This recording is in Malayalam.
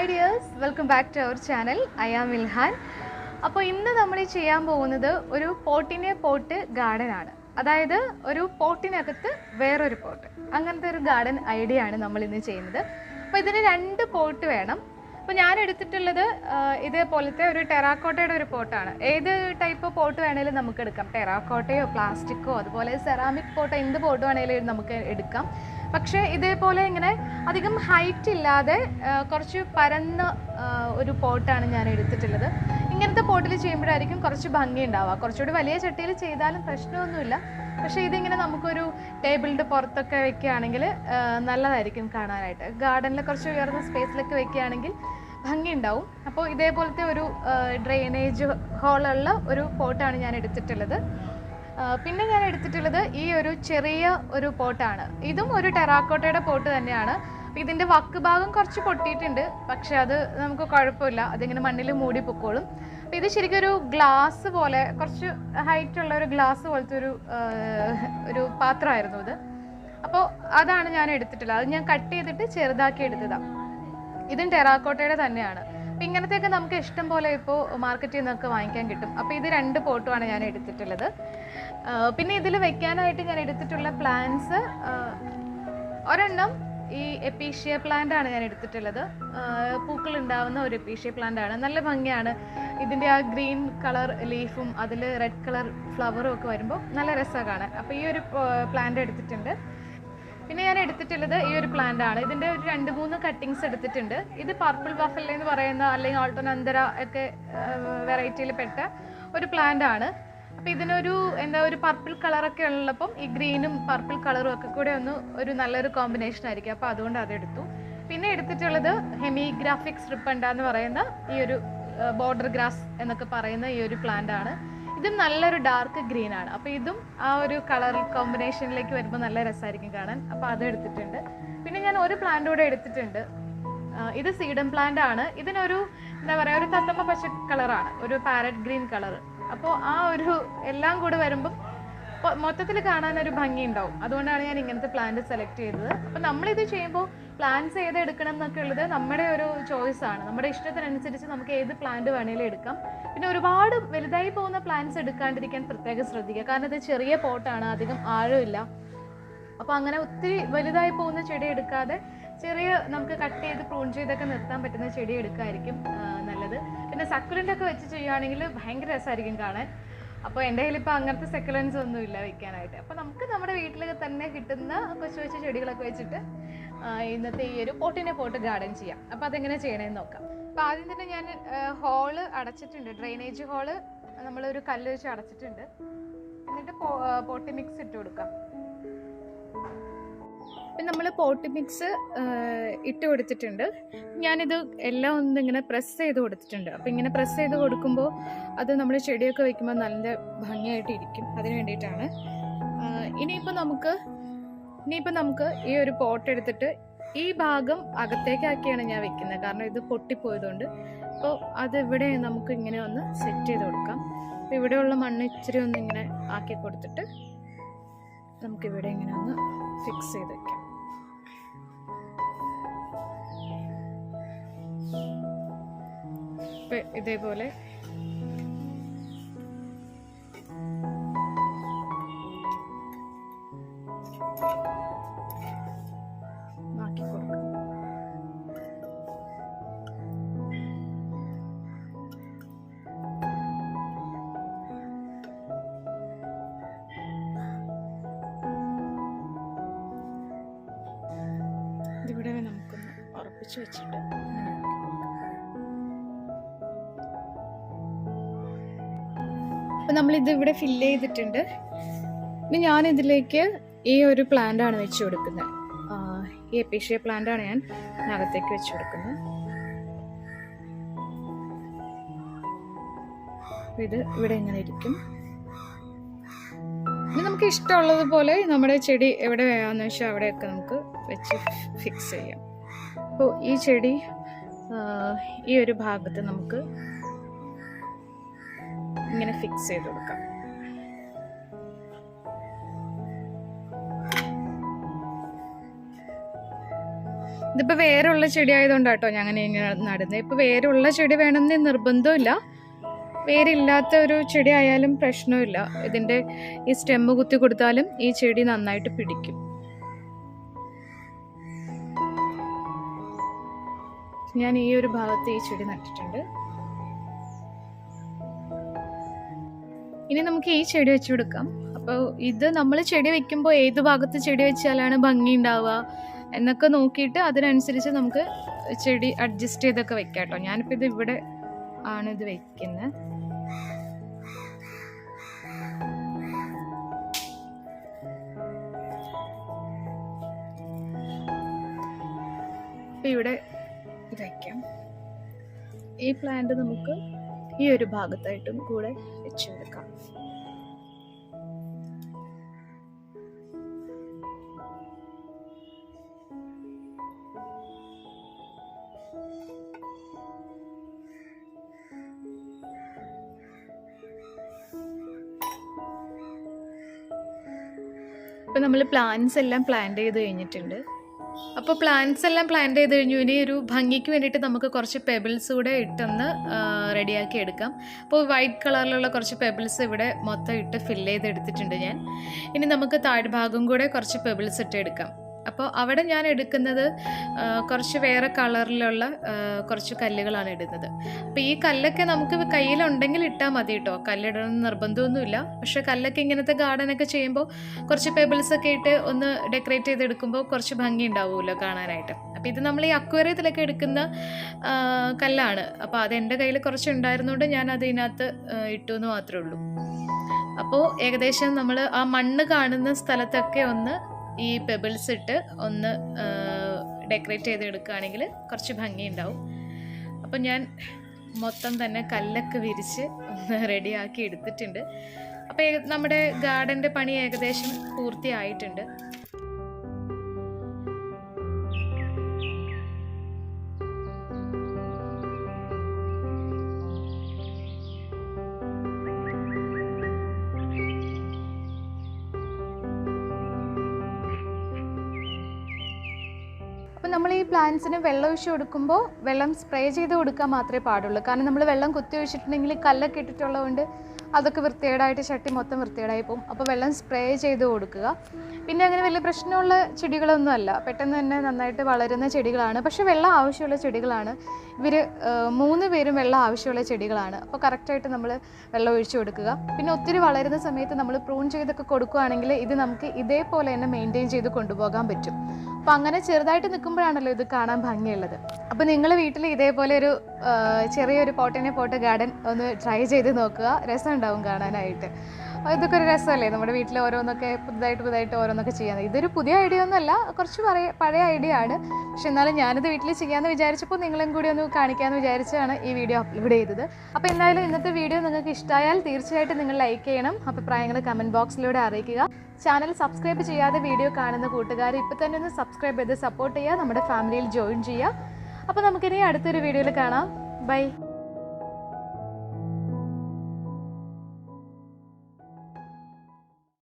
Hi dears, welcome back to our channel. Iamilhan. അപ്പോൾ ഇന്ന് നമ്മൾ ചെയ്യാൻ പോകുന്നത് ഒരു പോട്ടിനെ പോട്ട് ഗാർഡൻ ആണ്. അതായത് ഒരു പോട്ടിനകത്ത് വേറൊരു പോട്ട്. അങ്ങനത്തെ ഒരു ഗാർഡൻ ഐഡിയ ആണ് നമ്മൾ ഇന്ന് ചെയ്യുന്നത്. അപ്പോൾ ഇതിന് രണ്ട് പോട്ട് വേണം. അപ്പോൾ ഞാൻ എടുത്തിട്ടുള്ളത് ഇതേപോലത്തെ ഒരു ടെറാക്കോട്ടയുടെ ഒരു പോട്ടാണ്. ഏത് ടൈപ്പ് പോട്ട് വേണമെങ്കിലും നമുക്ക് എടുക്കാം. ടെറാക്കോട്ടയോ പ്ലാസ്റ്റിക്കോ അതുപോലെ സെറാമിക് പോട്ടോ എന്ത് പോട്ട് വേണമെങ്കിലും നമുക്ക് എടുക്കാം. പക്ഷേ ഇതേപോലെ ഇങ്ങനെ അധികം ഹൈറ്റ് ഇല്ലാതെ കുറച്ച് പരന്ന ഒരു പോട്ടാണ് ഞാൻ എടുത്തിട്ടുള്ളത്. ഇങ്ങനത്തെ പോട്ടിൽ ചെയ്യുമ്പോഴായിരിക്കും കുറച്ച് ഭംഗി ഉണ്ടാവുക. കുറച്ചുകൂടി വലിയ ചട്ടിയിൽ ചെയ്താലും പ്രശ്നമൊന്നുമില്ല. പക്ഷേ ഇതിങ്ങനെ നമുക്കൊരു ടേബിളിൻ്റെ പുറത്തൊക്കെ വെക്കുകയാണെങ്കിൽ നല്ലതായിരിക്കും കാണാനായിട്ട്. ഗാർഡനിൽ കുറച്ച് ഉയർന്ന സ്പേസിലൊക്കെ വെക്കുകയാണെങ്കിൽ ഭംഗി ഉണ്ടാവും. അപ്പോൾ ഇതേപോലത്തെ ഒരു ഡ്രെയിനേജ് ഹോളുള്ള ഒരു പോട്ടാണ് ഞാൻ എടുത്തിട്ടുള്ളത്. പിന്നെ ഞാൻ എടുത്തിട്ടുള്ളത് ഈ ഒരു ചെറിയ ഒരു പോട്ടാണ്. ഇതും ഒരു ടെറാക്കോട്ടയുടെ പോട്ട് തന്നെയാണ്. ഇതിൻ്റെ വക്ക് ഭാഗം കുറച്ച് പൊട്ടിയിട്ടുണ്ട്, പക്ഷെ അത് നമുക്ക് കുഴപ്പമില്ല, അതിങ്ങനെ മണ്ണിൽ മൂടി പൊക്കോളും. അപ്പോൾ ഇത് ശരിക്കും ഒരു ഗ്ലാസ് പോലെ, കുറച്ച് ഹൈറ്റ് ഉള്ള ഒരു ഗ്ലാസ് പോലത്തെ ഒരു പാത്രമായിരുന്നു ഇത്. അപ്പോൾ അതാണ് ഞാൻ എടുത്തിട്ടുള്ളത്. അത് ഞാൻ കട്ട് ചെയ്തിട്ട് ചെറുതാക്കി എടുത്തതാണ്. ഇതും ടെറാക്കോട്ടയുടെ തന്നെയാണ്. അപ്പോൾ ഇങ്ങനത്തെയൊക്കെ നമുക്ക് ഇഷ്ടം പോലെ ഇപ്പോൾ മാർക്കറ്റിൽ നിന്നൊക്കെ വാങ്ങിക്കാൻ കിട്ടും. അപ്പോൾ ഇത് രണ്ട് പോട്ടുമാണ് ഞാൻ എടുത്തിട്ടുള്ളത്. പിന്നെ ഇതിൽ വെക്കാനായിട്ട് ഞാൻ എടുത്തിട്ടുള്ള പ്ലാന്റ്സ് ഒരെണ്ണം ഈ എപ്പീഷ്യ പ്ലാന്റ് ആണ് ഞാൻ എടുത്തിട്ടുള്ളത്. പൂക്കൾ ഉണ്ടാവുന്ന ഒരു എപ്പീഷ്യ പ്ലാന്റ് ആണ്. നല്ല ഭംഗിയാണ്. ഇതിൻ്റെ ആ ഗ്രീൻ കളർ ലീഫും അതിൽ റെഡ് കളർ ഫ്ലവറും ഒക്കെ വരുമ്പോൾ നല്ല രസമാണ് കാണാൻ. അപ്പോൾ ഈ ഒരു പ്ലാന്റ് എടുത്തിട്ടുണ്ട്. പിന്നെ ഞാൻ എടുത്തിട്ടുള്ളത് ഈ ഒരു പ്ലാന്റ് ആണ്. ഇതിൻ്റെ ഒരു 2-3 കട്ടിങ്സ് എടുത്തിട്ടുണ്ട്. ഇത് പർപ്പിൾ ബഫൽ എന്ന് പറയുന്ന അല്ലെങ്കിൽ ആൾട്ടോനന്തര ഒക്കെ വെറൈറ്റിയിൽ പെട്ട ഒരു പ്ലാന്റ് ആണ്. അപ്പോൾ ഇതിനൊരു ഒരു പർപ്പിൾ കളറൊക്കെ ഉള്ളപ്പം ഈ ഗ്രീനും പർപ്പിൾ കളറും ഒക്കെ കൂടെ ഒരു നല്ലൊരു കോമ്പിനേഷൻ ആയിരിക്കും. അപ്പോൾ അതുകൊണ്ട് അതെടുത്തു. പിന്നെ എടുത്തിട്ടുള്ളത് ഹെമിഗ്രാഫിക് സ്ട്രിപ്പണ്ട എന്ന് പറയുന്ന ഈ ഒരു ബോർഡർ ഗ്രാസ് എന്നൊക്കെ പറയുന്ന ഈ ഒരു പ്ലാന്റ് ആണ്. ഇതും നല്ലൊരു ഡാർക്ക് ഗ്രീൻ ആണ്. അപ്പോൾ ഇതും ആ ഒരു കളർ കോമ്പിനേഷനിലേക്ക് വരുമ്പോൾ നല്ല രസമായിരിക്കും കാണാൻ. അപ്പോൾ അത് എടുത്തിട്ടുണ്ട്. പിന്നെ ഞാൻ ഒരു പ്ലാന്റ് കൂടെ എടുത്തിട്ടുണ്ട്. ഇത് സീഡം പ്ലാന്റ് ആണ്. ഇതിനൊരു എന്താ പറയുക, ഒരു തത്തമ്മ പച്ച കളറാണ്, ഒരു പാരറ്റ് ഗ്രീൻ കളർ. അപ്പോൾ ആ ഒരു എല്ലാം കൂടെ വരുമ്പം മൊത്തത്തിൽ കാണാൻ ഒരു ഭംഗി ഉണ്ടാവും. അതുകൊണ്ടാണ് ഞാൻ ഇങ്ങനത്തെ പ്ലാന്റ് സെലക്ട് ചെയ്തത്. അപ്പോൾ നമ്മളിത് ചെയ്യുമ്പോൾ പ്ലാന്റ്സ് ഏത് എടുക്കണം എന്നൊക്കെ ഉള്ളത് നമ്മുടെ ഒരു ചോയ്സാണ്. നമ്മുടെ ഇഷ്ടത്തിനനുസരിച്ച് നമുക്ക് ഏത് പ്ലാന്റ് വേണമെങ്കിലും എടുക്കാം. പിന്നെ ഒരുപാട് വലുതായി പോകുന്ന പ്ലാന്റ്സ് എടുക്കാണ്ടിരിക്കാൻ പ്രത്യേകം ശ്രദ്ധിക്കുക. കാരണം ഇത് ചെറിയ പോട്ടാണ്, അധികം ആഴമില്ല. അപ്പോൾ അങ്ങനെ ഒത്തിരി വലുതായി പോകുന്ന ചെടി എടുക്കാതെ ചെറിയ നമുക്ക് കട്ട് ചെയ്ത് പ്രൂൺ ചെയ്തൊക്കെ നിർത്താൻ പറ്റുന്ന ചെടി എടുക്കായിരിക്കും നല്ലത്. പിന്നെ സക്കുലൻ്റൊക്കെ വെച്ച് ചെയ്യുകയാണെങ്കിൽ ഭയങ്കര രസമായിരിക്കും കാണാൻ. അപ്പോൾ എൻ്റെ കയ്യിൽ ഇപ്പോൾ അങ്ങനത്തെ സെക്കുലൻസ് ഒന്നും ഇല്ല വെക്കാനായിട്ട്. അപ്പോൾ നമുക്ക് നമ്മുടെ വീട്ടിൽ തന്നെ കിട്ടുന്ന കൊച്ചു കൊച്ചു ചെടികളൊക്കെ വെച്ചിട്ട് ഇന്നത്തെ ഈ ഒരു പോട്ടിനെ പോട്ട് ഗാർഡൻ ചെയ്യാം. അപ്പോൾ അതെങ്ങനെ ചെയ്യണമെന്ന് നോക്കാം. അപ്പോൾ ആദ്യം തന്നെ ഞാൻ ഹോള് അടച്ചിട്ടുണ്ട്. ഡ്രെയിനേജ് ഹോള് നമ്മളൊരു കല്ല് വെച്ച് അടച്ചിട്ടുണ്ട്. എന്നിട്ട് പോട്ടി മിക്സ് ഇട്ട് കൊടുക്കാം. അപ്പം നമ്മൾ പോട്ടി മിക്സ് ഇട്ട് കൊടുത്തിട്ടുണ്ട്. ഞാനിത് എല്ലാം ഒന്നിങ്ങനെ പ്രസ് ചെയ്ത് കൊടുത്തിട്ടുണ്ട്. അപ്പോൾ ഇങ്ങനെ പ്രസ് ചെയ്ത് കൊടുക്കുമ്പോൾ അത് നമ്മൾ ചെടിയൊക്കെ വയ്ക്കുമ്പോൾ നല്ല ഭംഗിയായിട്ട് ഇരിക്കും. അതിന് വേണ്ടിയിട്ടാണ്. ഇനിയിപ്പോൾ നമുക്ക് ഈ ഒരു പോട്ട് എടുത്തിട്ട് ഈ ഭാഗം അകത്തേക്കാക്കിയാണ് ഞാൻ വെക്കുന്നത്. കാരണം ഇത് പൊട്ടിപ്പോയതുകൊണ്ട്. അപ്പോൾ അതിവിടെ നമുക്ക് ഇങ്ങനെ ഒന്ന് സെറ്റ് ചെയ്ത് കൊടുക്കാം. അപ്പോൾ ഇവിടെയുള്ള മണ്ണ് ഇച്ചിരി ഒന്ന് ഇങ്ങനെ ആക്കി കൊടുത്തിട്ട് നമുക്കിവിടെ ഇങ്ങനെ ഒന്ന് ഫിക്സ് ചെയ്ത് വയ്ക്കാം. ഇതേപോലെ ആക്കി കൊടുക്കാം. ഇതിവിടെ നമുക്കൊന്ന് ഉറപ്പിച്ച് വെച്ചിട്ട് അപ്പം നമ്മളിത് ഇവിടെ ഫില്ല് ചെയ്തിട്ടുണ്ട്. ഇനി ഞാനിതിലേക്ക് ഈ ഒരു പ്ലാന്റാണ് വെച്ച് കൊടുക്കുന്നത്. ഈ എപ്പീഷ്യ പ്ലാന്റാണ് ഞാൻ അകത്തേക്ക് വെച്ച് കൊടുക്കുന്നത്. ഇത് ഇവിടെ ഇങ്ങനെ ഇരിക്കും. ഇനി നമുക്ക് ഇഷ്ടമുള്ളതുപോലെ നമ്മുടെ ചെടി എവിടെ വേണമെന്ന് വെച്ചാൽ അവിടെയൊക്കെ നമുക്ക് വെച്ച് ഫിക്സ് ചെയ്യാം. അപ്പോൾ ഈ ചെടി ഈ ഒരു ഭാഗത്ത് നമുക്ക് ഇങ്ങനെ ഫിക്സ് ചെയ്ത് കൊടുക്കാം. ഇതിപ്പോൾ വേരുള്ള ചെടി ആയതുകൊണ്ടാട്ടോ ഞാൻ അങ്ങനെ ഇങ്ങനെ നടുന്നത്. ഇപ്പോൾ വേരുള്ള ചെടി വേണമെന്ന് നിർബന്ധമില്ല, വേരില്ലാത്ത ഒരു ചെടി ആയാലും പ്രശ്നമില്ല. ഇതിൻ്റെ ഈ സ്റ്റെമ്മ് കുത്തി കൊടുത്താലും ഈ ചെടി നന്നായിട്ട് പിടിക്കും. ഞാൻ ഈ ഒരു ഭാഗത്ത് ഈ ചെടി നട്ടിട്ടുണ്ട്. ഇനി നമുക്ക് ഈ ചെടി വെച്ച് കൊടുക്കാം. അപ്പോൾ ഇത് നമ്മൾ ചെടി വെക്കുമ്പോൾ ഏത് ഭാഗത്ത് ചെടി വെച്ചാലാണ് ഭംഗി ഉണ്ടാവുക എന്നൊക്കെ നോക്കിയിട്ട് അതിനനുസരിച്ച് നമുക്ക് ചെടി അഡ്ജസ്റ്റ് ചെയ്തൊക്കെ വെക്കാം കേട്ടോ. ഞാനിപ്പോൾ ഇത് ഇവിടെ ആണ് ഇത് വെക്കുന്നത്. അപ്പം ഇവിടെ ഇത് വയ്ക്കാം. ഈ പ്ലാന്റ് നമുക്ക് ഈ ഒരു ഭാഗത്തായിട്ടും കൂടെ വെച്ച് കൊടുക്കാം. ഇപ്പം നമ്മൾ പ്ലാന്റ്സ് എല്ലാം പ്ലാന്റ് ചെയ്ത് കഴിഞ്ഞിട്ടുണ്ട്. അപ്പോൾ പ്ലാന്റ്സ് എല്ലാം പ്ലാന്റ് ചെയ്ത് കഴിഞ്ഞു. ഇനി ഒരു ഭംഗിക്ക് വേണ്ടിയിട്ട് നമുക്ക് കുറച്ച് പെബിൾസ് കൂടെ ഇട്ടൊന്ന് റെഡിയാക്കി എടുക്കാം. അപ്പോൾ വൈറ്റ് കളറിലുള്ള കുറച്ച് പെബിൾസ് ഇവിടെ മൊത്തം ഇട്ട് ഫില്ല് ചെയ്തെടുത്തിട്ടുണ്ട് ഞാൻ. ഇനി നമുക്ക് താഴ്ഭാഗം കൂടെ കുറച്ച് പെബിൾസ് ഇട്ട് എടുക്കാം. അപ്പോൾ അവിടെ ഞാൻ എടുക്കുന്നത് കുറച്ച് വേറെ കളറിലുള്ള കുറച്ച് കല്ലുകളാണ് ഇടുന്നത്. അപ്പോൾ ഈ കല്ലൊക്കെ നമുക്ക് കയ്യിലുണ്ടെങ്കിൽ ഇട്ടാൽ മതി കേട്ടോ, കല്ലിടണമെന്ന് നിർബന്ധമൊന്നുമില്ല. പക്ഷേ കല്ലൊക്കെ ഇങ്ങനത്തെ ഗാർഡനൊക്കെ ചെയ്യുമ്പോൾ കുറച്ച് പെബിൾസൊക്കെ ഇട്ട് ഒന്ന് ഡെക്കറേറ്റ് ചെയ്തെടുക്കുമ്പോൾ കുറച്ച് ഭംഗി ഉണ്ടാവുമല്ലോ കാണാനായിട്ട്. അപ്പോൾ ഇത് നമ്മൾ ഈ അക്വേറിയത്തിലൊക്കെ എടുക്കുന്ന കല്ലാണ്. അപ്പോൾ അത് എൻ്റെ കയ്യിൽ കുറച്ച് ഉണ്ടായിരുന്നുകൊണ്ട് ഞാൻ അതിനകത്ത് ഇട്ടു എന്ന് മാത്രമേ ഉള്ളൂ. അപ്പോൾ ഏകദേശം നമ്മൾ ആ മണ്ണ് കാണുന്ന സ്ഥലത്തൊക്കെ ഒന്ന് ഈ പെബിൾസ് ഇട്ട് ഒന്ന് ഡെക്കറേറ്റ് ചെയ്തെടുക്കുകയാണെങ്കിൽ കുറച്ച് ഭംഗി ഉണ്ടാവും. അപ്പം ഞാൻ മൊത്തം തന്നെ കല്ലൊക്കെ വിരിച്ച് ഒന്ന് റെഡിയാക്കി എടുത്തിട്ടുണ്ട്. അപ്പോൾ നമ്മുടെ ഗാർഡൻ്റെ പണി ഏകദേശം പൂർത്തിയായിട്ടുണ്ട്. അപ്പോൾ നമ്മൾ ഈ പ്ലാന്റ്സിന് വെള്ളം ഒഴിച്ച് കൊടുക്കുമ്പോൾ വെള്ളം സ്പ്രേ ചെയ്ത് കൊടുക്കാൻ മാത്രമേ പാടുള്ളൂ. കാരണം നമ്മൾ വെള്ളം കുത്തി ഒഴിച്ചിട്ടുണ്ടെങ്കിൽ കല്ലൊക്കെ ഇട്ടിട്ടുള്ളതുകൊണ്ട് അതൊക്കെ വൃത്തികേടായിട്ട് ചട്ടി മൊത്തം വൃത്തികേടായി പോകും. അപ്പോൾ വെള്ളം സ്പ്രേ ചെയ്ത് കൊടുക്കുക. പിന്നെ അങ്ങനെ വലിയ പ്രശ്നമുള്ള ചെടികളൊന്നും അല്ല, പെട്ടെന്ന് തന്നെ നന്നായിട്ട് വളരുന്ന ചെടികളാണ്. പക്ഷേ വെള്ളം ആവശ്യമുള്ള ചെടികളാണ് ഇവർ. 3 പേരും വെള്ളം ആവശ്യമുള്ള ചെടികളാണ്. അപ്പോൾ കറക്റ്റായിട്ട് നമ്മൾ വെള്ളം ഒഴിച്ച് കൊടുക്കുക. പിന്നെ ഒത്തിരി വളരുന്ന സമയത്ത് നമ്മൾ പ്രൂൺ ചെയ്തൊക്കെ കൊടുക്കുകയാണെങ്കിൽ ഇത് നമുക്ക് ഇതേപോലെ തന്നെ മെയിൻറ്റെയിൻ ചെയ്ത് കൊണ്ടുപോകാൻ പറ്റും. അപ്പോൾ അങ്ങനെ ചെറുതായിട്ട് നിൽക്കുമ്പോഴാണല്ലോ ഇത് കാണാൻ ഭംഗിയുള്ളത്. അപ്പോൾ നിങ്ങൾ വീട്ടിൽ ഇതേപോലെ ഒരു ചെറിയൊരു പോട്ട് ഗാർഡൻ ഒന്ന് ട്രൈ ചെയ്ത് നോക്കുക. രസമുണ്ടാവും കാണാനായിട്ട്. ഇതൊക്കെ ഒരു രസമല്ലേ, നമ്മുടെ വീട്ടിൽ ഓരോന്നൊക്കെ പുതുതായിട്ട് ഓരോന്നൊക്കെ ചെയ്യാൻ. ഇതൊരു പുതിയ ഐഡിയ ഒന്നുമല്ല, കുറച്ച് പഴയ ഐഡിയ ആണ്. പക്ഷെ എന്നാലും ഞാനിത് വീട്ടിൽ ചെയ്യാമെന്ന് വിചാരിച്ചപ്പോൾ നിങ്ങളും കൂടി ഒന്ന് കാണിക്കാമെന്ന് വിചാരിച്ചാണ് ഈ വീഡിയോ അപ്ലോഡ് ചെയ്തത്. അപ്പോൾ എന്തായാലും ഇന്നത്തെ വീഡിയോ നിങ്ങൾക്ക് ഇഷ്ടമായാൽ തീർച്ചയായിട്ടും നിങ്ങൾ ലൈക്ക് ചെയ്യണം. അഭിപ്രായങ്ങൾ കമൻറ്റ് ബോക്സിലൂടെ അറിയിക്കുക. ചാനൽ സബ്സ്ക്രൈബ് ചെയ്യാതെ വീഡിയോ കാണുന്ന കൂട്ടുകാർ ഇപ്പോൾ തന്നെ ഒന്ന് സബ്സ്ക്രൈബ് ചെയ്ത് സപ്പോർട്ട് ചെയ്യുക, നമ്മുടെ ഫാമിലിയിൽ ജോയിൻ ചെയ്യുക. അപ്പോൾ നമുക്കിനി അടുത്തൊരു വീഡിയോയിൽ കാണാം. ബൈ.